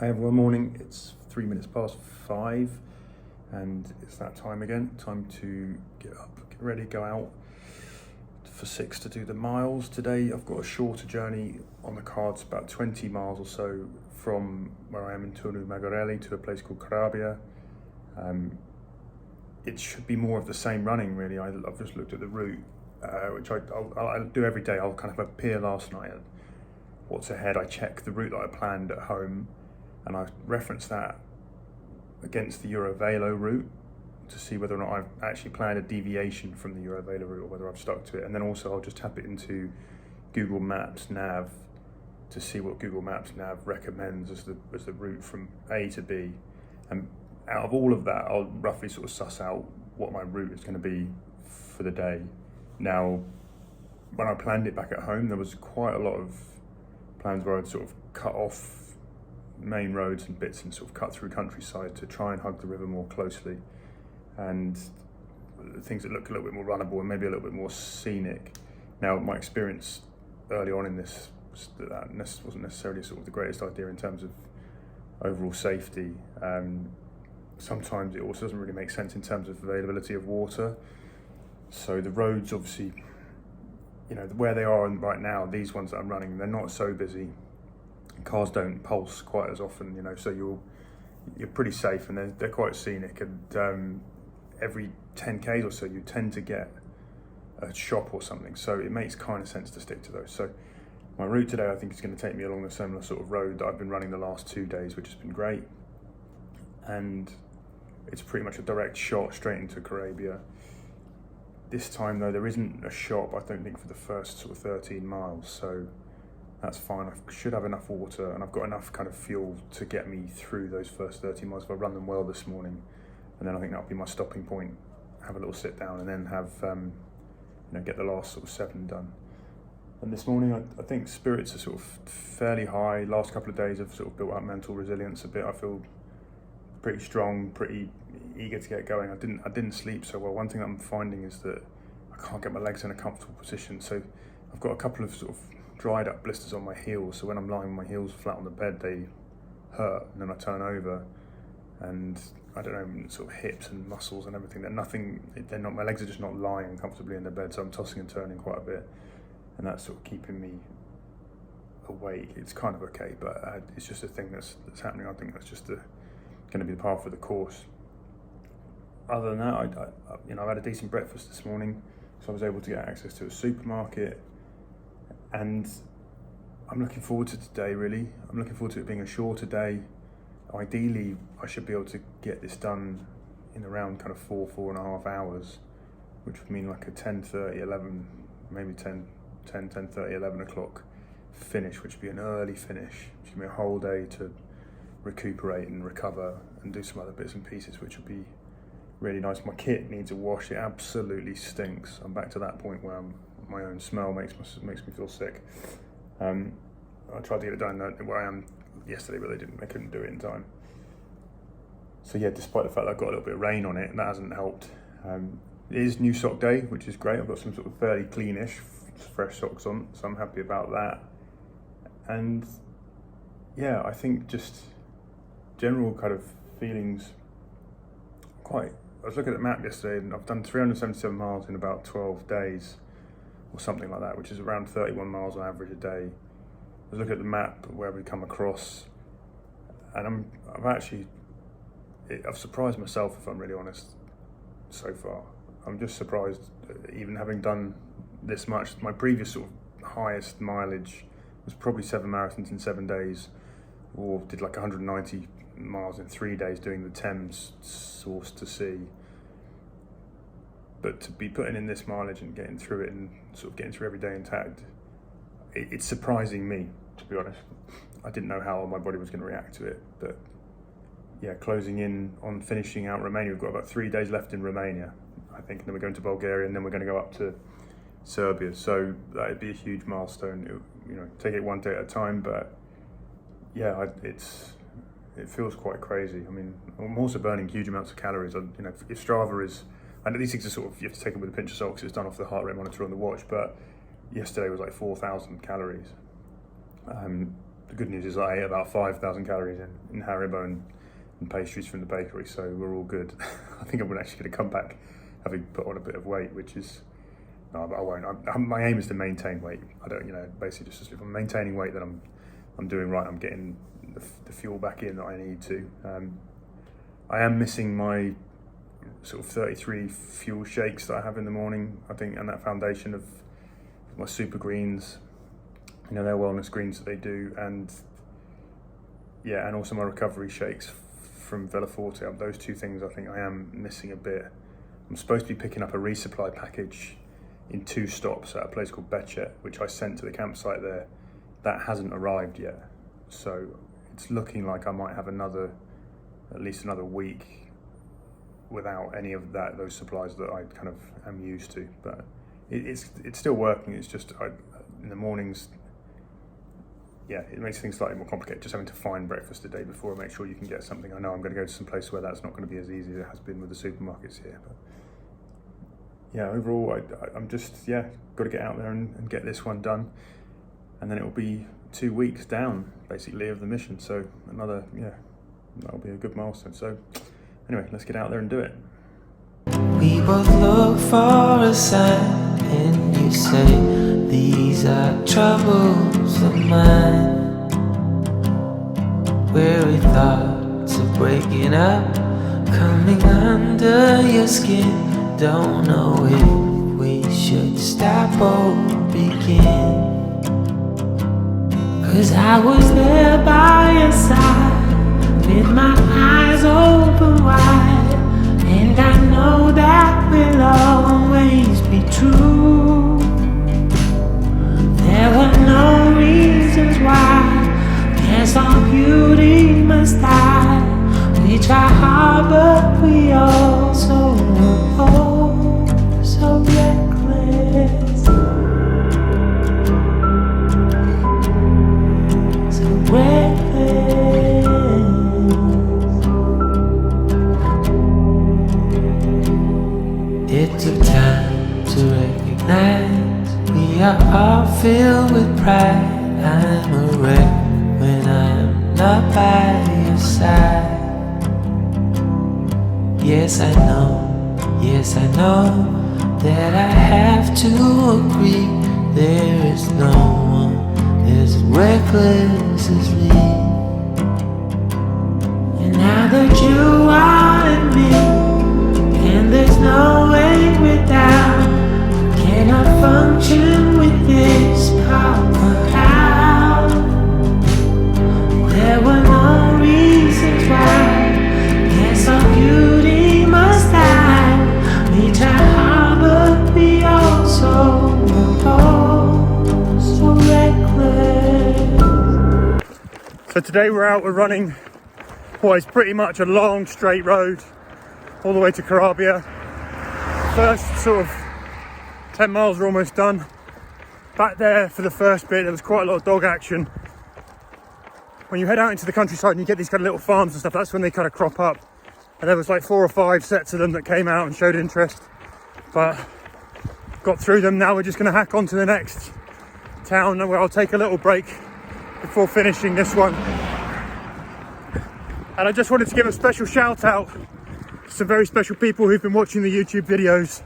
Hi everyone, morning. It's 5 minutes and it's that time again. Time to get up, get ready, go out for 6 to do the miles. Today I've got a shorter journey on the cards, about 20 miles or so from where I am in Turnu Magurele to a place called Corabia. It should be more of the same running really. I've just looked at the route, which I'll do every day. I'll kind of appear last night at what's ahead. I check the route that I planned at home and I reference that against the Eurovelo route to see whether or not I've actually planned a deviation from the Eurovelo route or whether I've stuck to it. And then also I'll just tap it into Google Maps Nav to see what Google Maps Nav recommends as the route from A to B. And out of all of that, I'll roughly sort of suss out what my route is going to be for the day. Now, when I planned it back at home, there was quite a lot of plans where I'd sort of cut off main roads and bits and sort of cut through countryside to try and hug the river more closely, and things that look a little bit more runnable and maybe a little bit more scenic. Now, my experience early on in this was that wasn't necessarily sort of the greatest idea in terms of overall safety. Sometimes it also doesn't really make sense in terms of availability of water. So the roads, obviously, you know, where they are right now, these ones that I'm running, they're not so busy. Cars don't pulse quite as often, you know, so you're pretty safe, and they're quite scenic. And every 10Ks or so, you tend to get a shop or something, so it makes kind of sense to stick to those. So my route today, I think, is going to take me along a similar sort of road that I've been running the last 2 days, which has been great. And it's pretty much a direct shot straight into Corabia. This time though, there isn't a shop, I don't think, for the first sort of 13 miles, so that's fine. I should have enough water, and I've got enough kind of fuel to get me through those first 30 miles if I run them well this morning. And then I think that'll be my stopping point, have a little sit down, and then have, get the last sort of 7 done. And this morning, I think spirits are sort of fairly high. Last couple of days I've sort of built up mental resilience a bit. I feel pretty strong, pretty eager to get going. I didn't sleep so well. One thing I'm finding is that I can't get my legs in a comfortable position. So I've got a couple of sort of dried up blisters on my heels, so when I'm lying with my heels flat on the bed, they hurt, and then I turn over and I don't know, sort of hips and muscles and everything, my legs are just not lying comfortably in the bed, so I'm tossing and turning quite a bit, and that's sort of keeping me awake. It's kind of okay, but it's just a thing that's happening. I think that's just going to be the part of the course. Other than that, I've had a decent breakfast this morning, so I was able to get access to a supermarket. And I'm looking forward to today, really. I'm looking forward to it being a shorter day. Ideally, I should be able to get this done in around kind of 4.5 hours, which would mean like a 10:30, 11, maybe 10:30, 11 o'clock finish, which would be an early finish. Which would be a whole day to recuperate and recover and do some other bits and pieces, which would be really nice. My kit needs a wash. It absolutely stinks. I'm back to that point where my own smell makes me feel sick. I tried to get it done where I am yesterday, but I couldn't do it in time. So yeah, despite the fact that I've got a little bit of rain on it, that hasn't helped. It is new sock day, which is great. I've got some sort of fairly cleanish, fresh socks on, so I'm happy about that. And yeah, I think just general kind of feelings I was looking at the map yesterday, and I've done 377 miles in about 12 days or something like that, which is around 31 miles on average a day. I was looking at the map where we come across, and I've surprised myself, if I'm really honest, so far. I'm just surprised, even having done this much. My previous sort of highest mileage was probably 7 marathons in 7 days, or did like 190 miles in 3 days doing the Thames source to sea. But to be putting in this mileage and getting through it and sort of getting through every day intact, it's surprising me, to be honest. I didn't know how my body was going to react to it, but yeah, closing in on finishing out Romania. We've got about 3 days left in Romania, I think, and then we're going to Bulgaria, and then we're going to go up to Serbia. So that'd be a huge milestone. Take it one day at a time, but yeah, it feels quite crazy. I mean, I'm also burning huge amounts of calories. If Strava is, and these things are sort of, you have to take them with a pinch of salt because it's done off the heart rate monitor on the watch, but yesterday was like 4,000 calories. the good news is I ate about 5,000 calories in Haribo and pastries from the bakery, so we're all good. I think I'm actually going to come back having put on a bit of weight, which is, no, but I won't. My aim is to maintain weight. I don't, basically just if I'm maintaining weight, then I'm doing right. I'm getting the fuel back in that I need to. I am missing my sort of 33 fuel shakes that I have in the morning, I think, and that foundation of my super greens, their wellness greens that they do, and also my recovery shakes from Veloforte. Those two things I think I am missing a bit. I'm supposed to be picking up a resupply package in 2 stops at a place called Bechet, which I sent to the campsite there. That hasn't arrived yet, so it's looking like I might have at least another week without any of those supplies that I kind of am used to. But it's still working. It's just in the mornings, it makes things slightly more complicated, just having to find breakfast the day before and make sure you can get something. I know I'm going to go to some place where that's not going to be as easy as it has been with the supermarkets here. But overall, I'm just, got to get out there and get this one done. And then it will be 2 weeks down, basically, of the mission. So that'll be a good milestone. So anyway, let's get out there and do it. We both look for a sign, and you say these are troubles of mine. Weary thoughts of breaking up, coming under your skin. Don't know if we should stop or begin. 'Cause I was there by your side, with my eyes open wide, and I know that will always be true. There were no reasons why, guess all beauty must die. We try hard but we also know, so reckless, so reckless. It took time to recognize we are all filled with pride. I'm a wreck when I'm not by your side. Yes, I know that I have to agree. There is no one as reckless as me. And now that you are in me, and there's no way without, cannot function with this power out. There were no reasons why, guess our beauty must die. We try hard but we also know, so reckless. So today we're running what is pretty much a long straight road all the way to Corabia. First sort of 10 miles are almost done. Back there for the first bit there was quite a lot of dog action. When you head out into the countryside and you get these kind of little farms and stuff, that's when they kind of crop up. And there was like 4 or 5 sets of them that came out and showed interest, but got through them. Now we're just going to hack on to the next town where I'll take a little break before finishing this one. And I just wanted to give a special shout out to some very special people who've been watching the YouTube videos.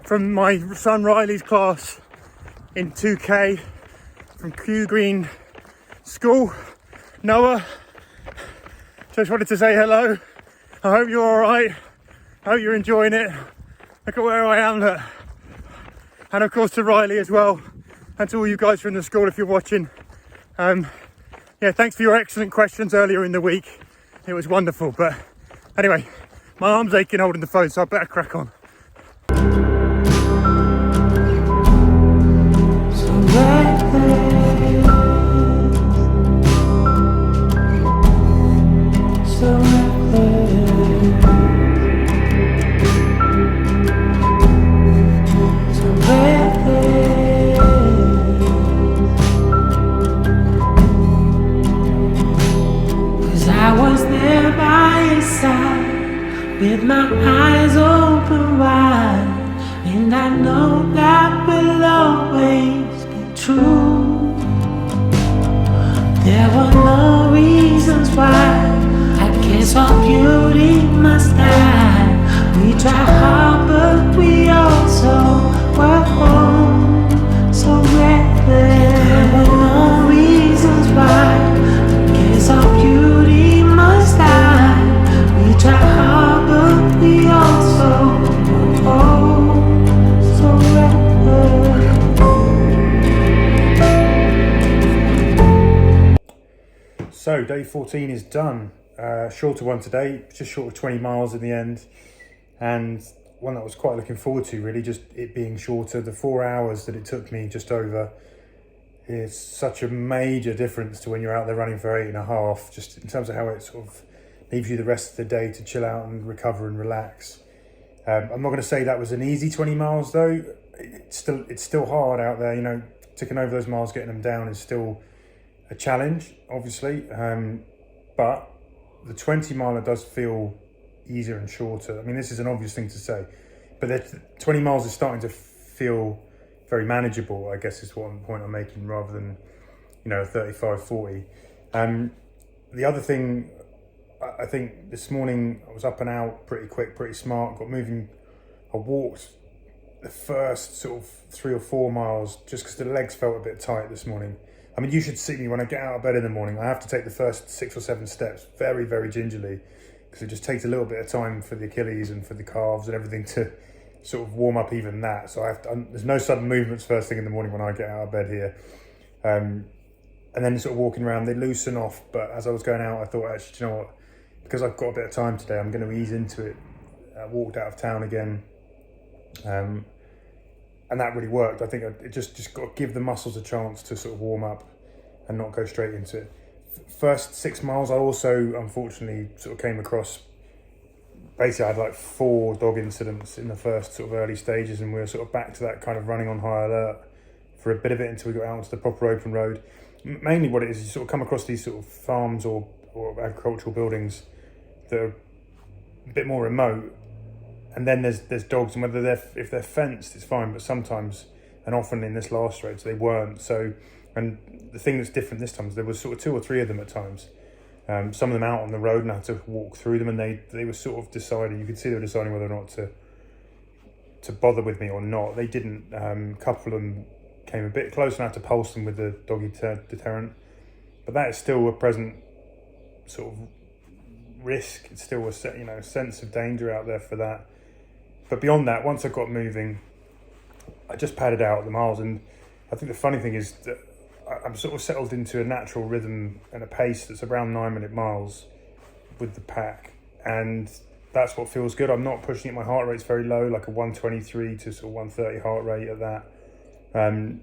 From my son Riley's class in 2K, from Kew Green School, Noah, just wanted to say hello. I hope you're all right. I hope you're enjoying it. Look at where I am. Look. And of course to Riley as well, and to all you guys from the school if you're watching. Thanks for your excellent questions earlier in the week. It was wonderful. But anyway, my arm's aching holding the phone, so I better crack on. With my eyes open wide, and I know that will always be true. There were no reasons why. I guess our beauty must die. We try hard, but we also were home so reckless. There were no reasons why. I guess our beauty must die. We try hard, but we also were home so reckless. So day 14 is done. Shorter one today, just short of 20 miles in the end, and one that I was quite looking forward to, really, just it being shorter. The 4 hours that it took me just over is such a major difference to when you're out there running for 8.5, just in terms of how it sort of leaves you the rest of the day to chill out and recover and relax. I'm not going to say that was an easy 20 miles though. It's still hard out there, you know, ticking over those miles, getting them down is still a challenge, obviously, but the 20 miler does feel easier and shorter. I mean, this is an obvious thing to say, but the 20 miles is starting to feel very manageable, I guess is what point I'm making, rather than, you know, 35, 40. The other thing, I think this morning I was up and out pretty quick, pretty smart, got moving. I walked the first sort of 3 or 4 miles just because the legs felt a bit tight this morning. I mean, you should see me when I get out of bed in the morning. I have to take the first 6 or 7 steps very, very gingerly, because it just takes a little bit of time for the Achilles and for the calves and everything to sort of warm up even that. So there's no sudden movements first thing in the morning when I get out of bed here. And then sort of walking around, they loosen off. But as I was going out, I thought, actually, do you know what? Because I've got a bit of time today, I'm going to ease into it. I walked out of town again. And that really worked. I think it just got to give the muscles a chance to sort of warm up and not go straight into it. First 6 miles, I also unfortunately sort of came across, basically I had like 4 dog incidents in the first sort of early stages, and we were sort of back to that kind of running on high alert for a bit of it until we got out onto the proper open road. Mainly what it is, you sort of come across these sort of farms or agricultural buildings that are a bit more remote, and then there's dogs, and whether if they're fenced, it's fine, but sometimes, and often in this last race, they weren't. So, and the thing that's different this time is there was sort of 2 or 3 of them at times. Some of them out on the road, and I had to walk through them, and they were sort of deciding, you could see they were deciding whether or not to bother with me or not. They didn't. A couple of them came a bit close, and I had to pulse them with the doggy deterrent. But that is still a present sort of risk. It's still a sense of danger out there for that. But beyond that, once I got moving, I just padded out the miles, and I think the funny thing is that I'm sort of settled into a natural rhythm and a pace that's around 9-minute miles with the pack, and that's what feels good. I'm not pushing it. My heart rate's very low, like a 123 to sort of 130 heart rate at that, and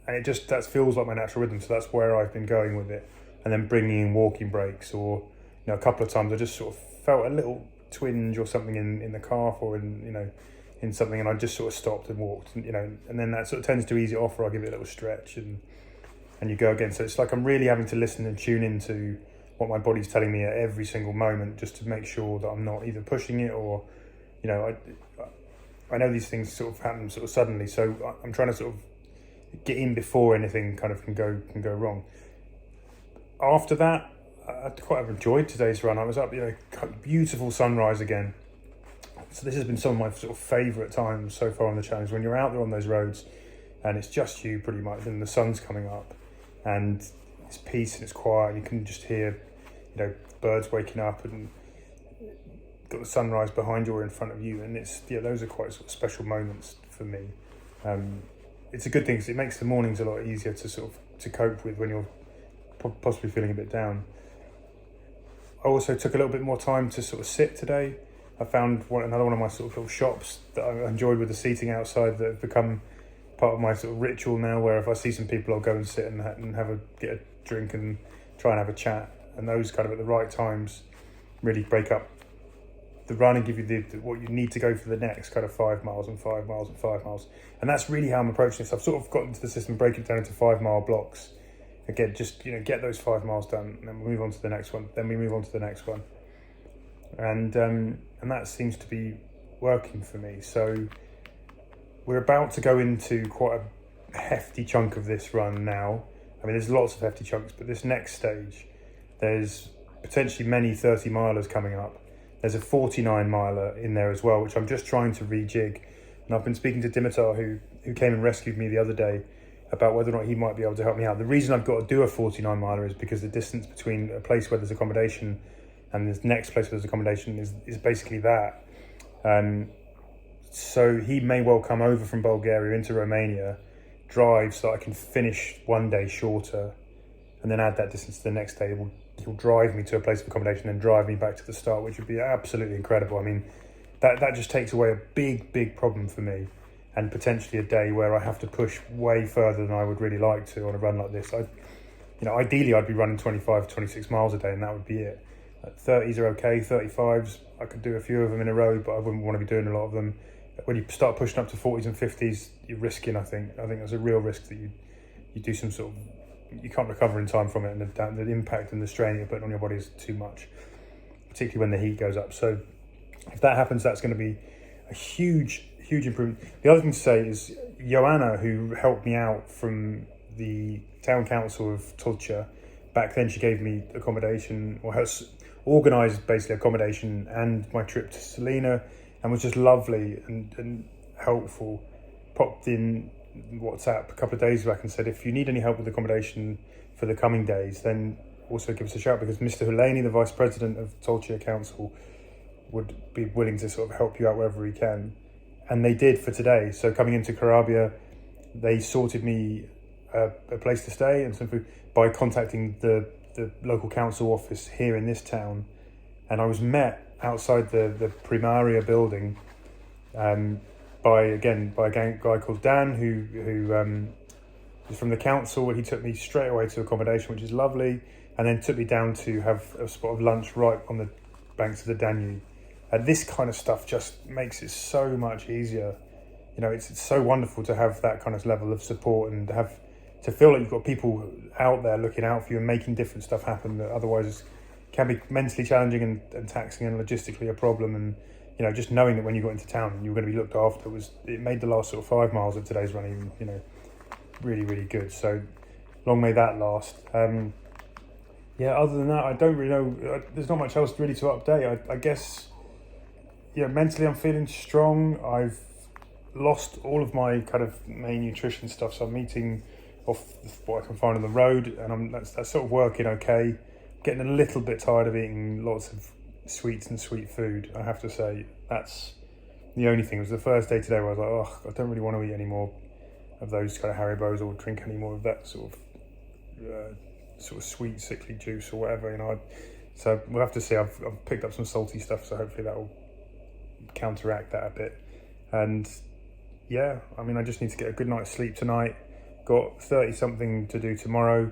that feels like my natural rhythm. So that's where I've been going with it, and then bringing in walking breaks, or a couple of times I just sort of felt a little twinge or something in the calf or in something, and I just sort of stopped and walked, and then that sort of tends to ease it off, or I'll give it a little stretch and you go again. So it's like I'm really having to listen and tune into what my body's telling me at every single moment, just to make sure that I'm not either pushing it or, I know these things sort of happen sort of suddenly, so I'm trying to sort of get in before anything kind of can go wrong. After that, I quite have enjoyed today's run. I was up, beautiful sunrise again. So this has been some of my sort of favourite times so far on the challenge, when you're out there on those roads and it's just you pretty much, and the sun's coming up and it's peace and it's quiet. You can just hear, birds waking up and got the sunrise behind you or in front of you, and those are quite sort of special moments for me. It's a good thing because it makes the mornings a lot easier to cope with when you're possibly feeling a bit down. I also took a little bit more time to sort of sit today. I found another one of my sort of little shops that I enjoyed with the seating outside that have become part of my sort of ritual now, where if I see some people, I'll go and sit and get a drink and try and have a chat. And those kind of at the right times really break up the run and give you what you need to go for the next kind of 5 miles and 5 miles and 5 miles. And that's really how I'm approaching this. I've sort of got into the system, break it down into 5-mile blocks. Again, just get those 5 miles done, and then we move on to the next one. Then we move on to the next one, and that seems to be working for me. So we're about to go into quite a hefty chunk of this run now. I mean, there's lots of hefty chunks, but this next stage, there's potentially many 30 milers coming up. There's a 49 miler in there as well, which I'm just trying to rejig. And I've been speaking to Dimitar, who came and rescued me the other day, about whether or not he might be able to help me out. The reason I've got to do a 49 miler is because the distance between a place where there's accommodation and this next place where there's accommodation is basically that. So he may well come over from Bulgaria into Romania, drive so that I can finish one day shorter, and then add that distance to the next day. He'll drive me to a place of accommodation and drive me back to the start, which would be absolutely incredible. I mean, that just takes away a big problem for me, and potentially a day where I have to push way further than I would really like to on a run like this. Ideally I'd be running 25, 26 miles a day, and that would be it. 30s are okay, 35s, I could do a few of them in a row, but I wouldn't want to be doing a lot of them. When you start pushing up to 40s and 50s, you're risking, I think there's a real risk that you do some sort of, you can't recover in time from it, and the impact and the strain you're putting on your body is too much, particularly when the heat goes up. So if that happens, that's going to be a huge improvement. The other thing to say is Joanna, who helped me out from the town council of Tulcea, back then she gave me accommodation, or has organised basically accommodation and my trip to Salina, and was just lovely and helpful. Popped in WhatsApp a couple of days back and said, if you need any help with accommodation for the coming days, then also give us a shout, because Mr. Hulaney, the Vice President of Tulcea Council, would be willing to sort of help you out wherever he can. And they did for today. So coming into Corabia, they sorted me a place to stay and some food by contacting the local council office here in this town. And I was met outside the Primaria building by a guy called Dan, who was from the council. He took me straight away to accommodation, which is lovely, and then took me down to have a spot of lunch right on the banks of the Danube. And this kind of stuff just makes it so much easier. It's so wonderful to have that kind of level of support, and to feel like you've got people out there looking out for you and making different stuff happen that otherwise can be mentally challenging and taxing and logistically a problem. And just knowing that when you got into town you were going to be looked after, it made the last sort of 5 miles of today's running really good. So long may that last. Other than that, I don't really know. There's not much else really to update. I guess mentally I'm feeling strong. I've lost all of my kind of main nutrition stuff, so I'm eating off what I can find on the road, and that's sort of working okay. Getting a little bit tired of eating lots of sweets and sweet food, I have to say. That's the only thing. It was the first day today where I was like, I don't really want to eat any more of those kind of Haribos or drink any more of that sort of sweet sickly juice or whatever. So we'll have to see. I've picked up some salty stuff, so hopefully that will counteract that a bit. And I just need to get a good night's sleep tonight. Got 30 something to do tomorrow,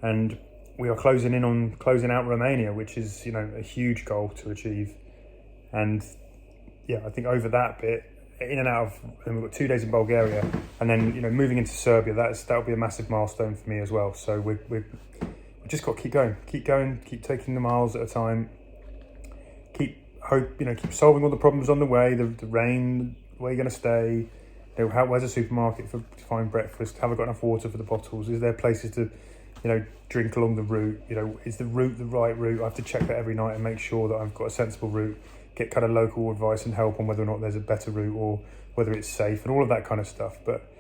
and we are closing out Romania, which is a huge goal to achieve. And I think over that bit, in and out of, and we've got 2 days in Bulgaria, and then moving into Serbia, that'll be a massive milestone for me as well. So we just got to keep going, keep taking the miles at a time, keep solving all the problems on the way, the rain, where you're going to stay, where's a supermarket to find breakfast, have I got enough water for the bottles, is there places to drink along the route, is the route the right route? I have to check that every night and make sure that I've got a sensible route, get kind of local advice and help on whether or not there's a better route or whether it's safe and all of that kind of stuff. But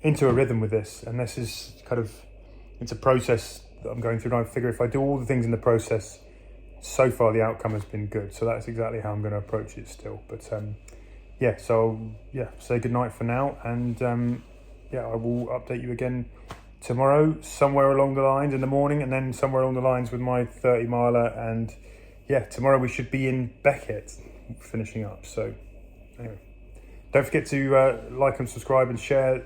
into a rhythm with this, and this is it's a process that I'm going through, and I figure if I do all the things in the process, so far the outcome has been good. So that's exactly how I'm going to approach it still. But say good night for now, and I will update you again tomorrow, somewhere along the lines in the morning, and then somewhere along the lines with my 30 miler. And tomorrow we should be in Beckett finishing up. So anyway, don't forget to like and subscribe and share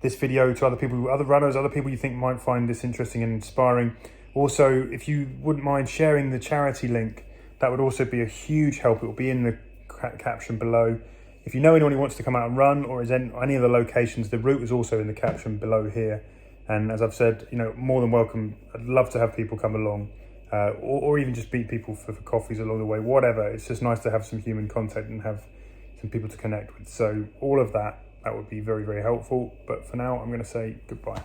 this video to other runners, other people you think might find this interesting and inspiring. Also, if you wouldn't mind sharing the charity link, that would also be a huge help. It will be in the caption below. If you know anyone who wants to come out and run, or is in any of the locations, the route is also in the caption below here. And as I've said, more than welcome. I'd love to have people come along, or even just meet people for coffees along the way, whatever. It's just nice to have some human contact and have some people to connect with. So all of that would be very, very helpful. But for now, I'm going to say goodbye.